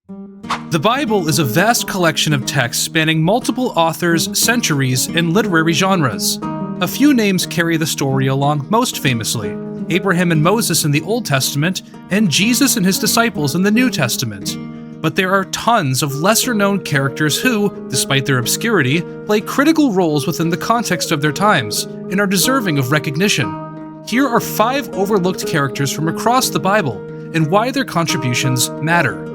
The Bible is a vast collection of texts spanning multiple authors, centuries, and literary genres. A few names carry the story along most famously: Abraham and Moses in the Old Testament, and Jesus and his disciples in the New Testament. But there are tons of lesser-known characters who, despite their obscurity, play critical roles within the context of their times, and are deserving of recognition. Here are 5 overlooked characters from across the Bible, and why their contributions matter.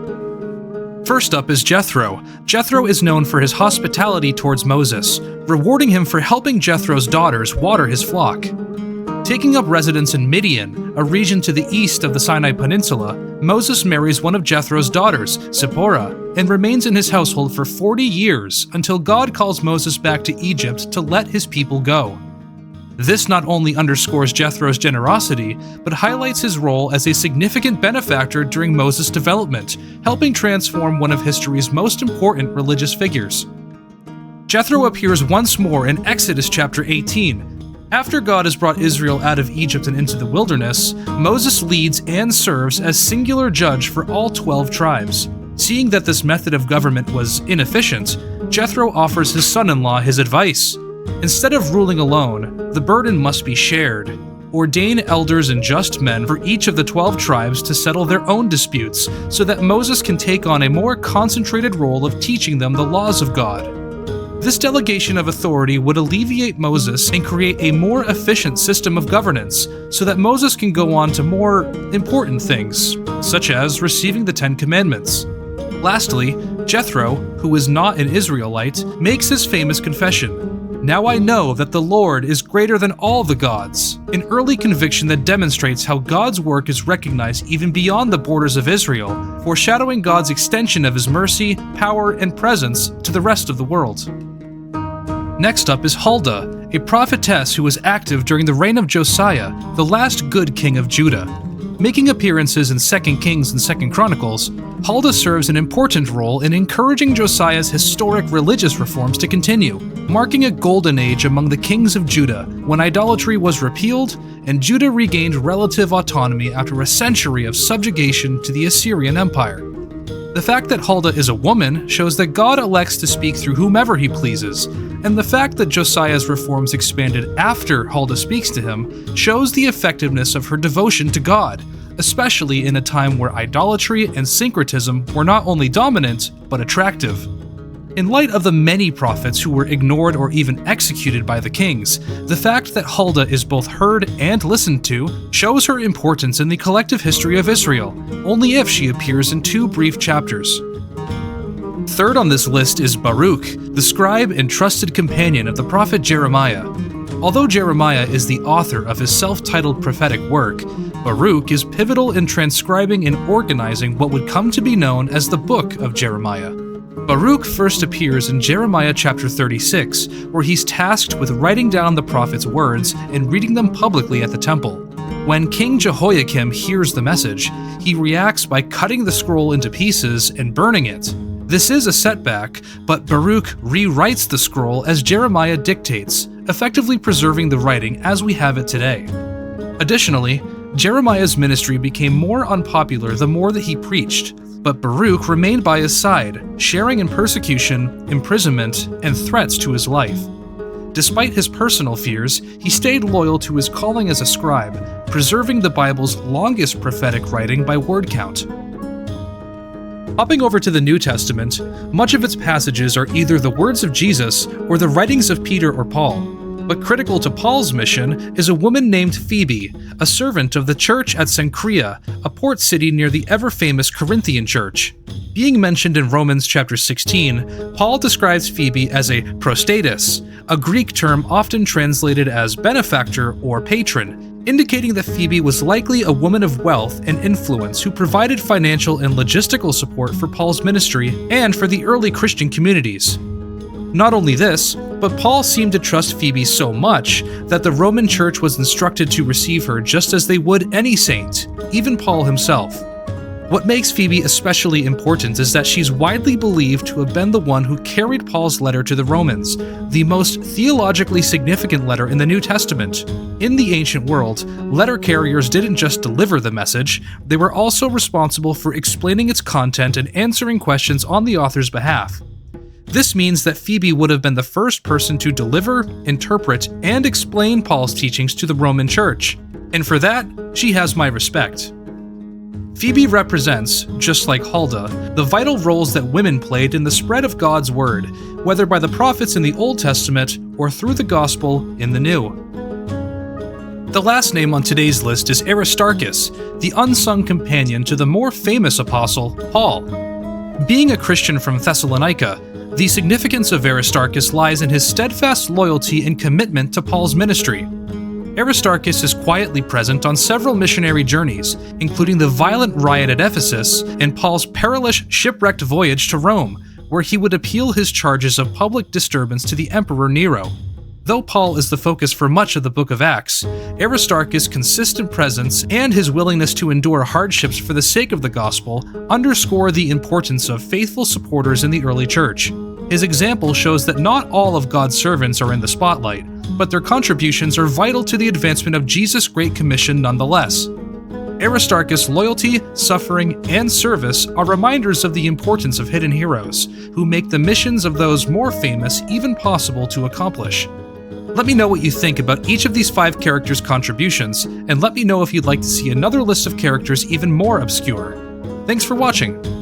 First up is Jethro. Jethro is known for his hospitality towards Moses, rewarding him for helping Jethro's daughters water his flock. Taking up residence in Midian, a region to the east of the Sinai Peninsula, Moses marries one of Jethro's daughters, Zipporah, and remains in his household for 40 years until God calls Moses back to Egypt to let his people go. This not only underscores Jethro's generosity, but highlights his role as a significant benefactor during Moses' development, helping transform one of history's most important religious figures. Jethro appears once more in Exodus chapter 18. After God has brought Israel out of Egypt and into the wilderness, Moses leads and serves as singular judge for all 12 tribes. Seeing that this method of government was inefficient, Jethro offers his son-in-law his advice. Instead of ruling alone, the burden must be shared. Ordain elders and just men for each of the 12 tribes to settle their own disputes, so that Moses can take on a more concentrated role of teaching them the laws of God. This delegation of authority would alleviate Moses and create a more efficient system of governance, so that Moses can go on to more important things, such as receiving the 10 Commandments. Lastly, Jethro, who is not an Israelite, makes his famous confession: "Now I know that the Lord is greater than all the gods," an early conviction that demonstrates how God's work is recognized even beyond the borders of Israel, foreshadowing God's extension of his mercy, power, and presence to the rest of the world. Next up is Huldah, a prophetess who was active during the reign of Josiah, the last good king of Judah. Making appearances in 2 Kings and 2 Chronicles, Huldah serves an important role in encouraging Josiah's historic religious reforms to continue, marking a golden age among the kings of Judah when idolatry was repealed and Judah regained relative autonomy after a century of subjugation to the Assyrian Empire. The fact that Huldah is a woman shows that God elects to speak through whomever he pleases, and the fact that Josiah's reforms expanded after Huldah speaks to him shows the effectiveness of her devotion to God, especially in a time where idolatry and syncretism were not only dominant, but attractive. In light of the many prophets who were ignored or even executed by the kings, the fact that Huldah is both heard and listened to shows her importance in the collective history of Israel, only if she appears in 2 brief chapters. Third on this list is Baruch, the scribe and trusted companion of the prophet Jeremiah. Although Jeremiah is the author of his self-titled prophetic work, Baruch is pivotal in transcribing and organizing what would come to be known as the Book of Jeremiah. Baruch first appears in Jeremiah chapter 36, where he's tasked with writing down the prophet's words and reading them publicly at the temple. When King Jehoiakim hears the message, he reacts by cutting the scroll into pieces and burning it. This is a setback, but Baruch rewrites the scroll as Jeremiah dictates, effectively preserving the writing as we have it today. Additionally, Jeremiah's ministry became more unpopular the more that he preached, but Baruch remained by his side, sharing in persecution, imprisonment, and threats to his life. Despite his personal fears, he stayed loyal to his calling as a scribe, preserving the Bible's longest prophetic writing by word count. Hopping over to the New Testament, much of its passages are either the words of Jesus or the writings of Peter or Paul. But critical to Paul's mission is a woman named Phoebe, a servant of the church at Cenchrea, a port city near the ever-famous Corinthian church. Being mentioned in Romans chapter 16, Paul describes Phoebe as a prostatis, a Greek term often translated as benefactor or patron, indicating that Phoebe was likely a woman of wealth and influence who provided financial and logistical support for Paul's ministry and for the early Christian communities. Not only this, but Paul seemed to trust Phoebe so much that the Roman church was instructed to receive her just as they would any saint, even Paul himself. What makes Phoebe especially important is that she's widely believed to have been the one who carried Paul's letter to the Romans, the most theologically significant letter in the New Testament. In the ancient world, letter carriers didn't just deliver the message, they were also responsible for explaining its content and answering questions on the author's behalf. This means that Phoebe would have been the first person to deliver, interpret, and explain Paul's teachings to the Roman Church. And for that, she has my respect. Phoebe represents, just like Huldah, the vital roles that women played in the spread of God's word, whether by the prophets in the Old Testament or through the gospel in the New. The last name on today's list is Aristarchus, the unsung companion to the more famous apostle, Paul. Being a Christian from Thessalonica, the significance of Aristarchus lies in his steadfast loyalty and commitment to Paul's ministry. Aristarchus is quietly present on several missionary journeys, including the violent riot at Ephesus and Paul's perilous shipwrecked voyage to Rome, where he would appeal his charges of public disturbance to the Emperor Nero. Though Paul is the focus for much of the book of Acts, Aristarchus' consistent presence and his willingness to endure hardships for the sake of the gospel underscore the importance of faithful supporters in the early church. His example shows that not all of God's servants are in the spotlight, but their contributions are vital to the advancement of Jesus' Great Commission nonetheless. Aristarchus' loyalty, suffering, and service are reminders of the importance of hidden heroes, who make the missions of those more famous even possible to accomplish. Let me know what you think about each of these 5 characters' contributions, and let me know if you'd like to see another list of characters even more obscure. Thanks for watching!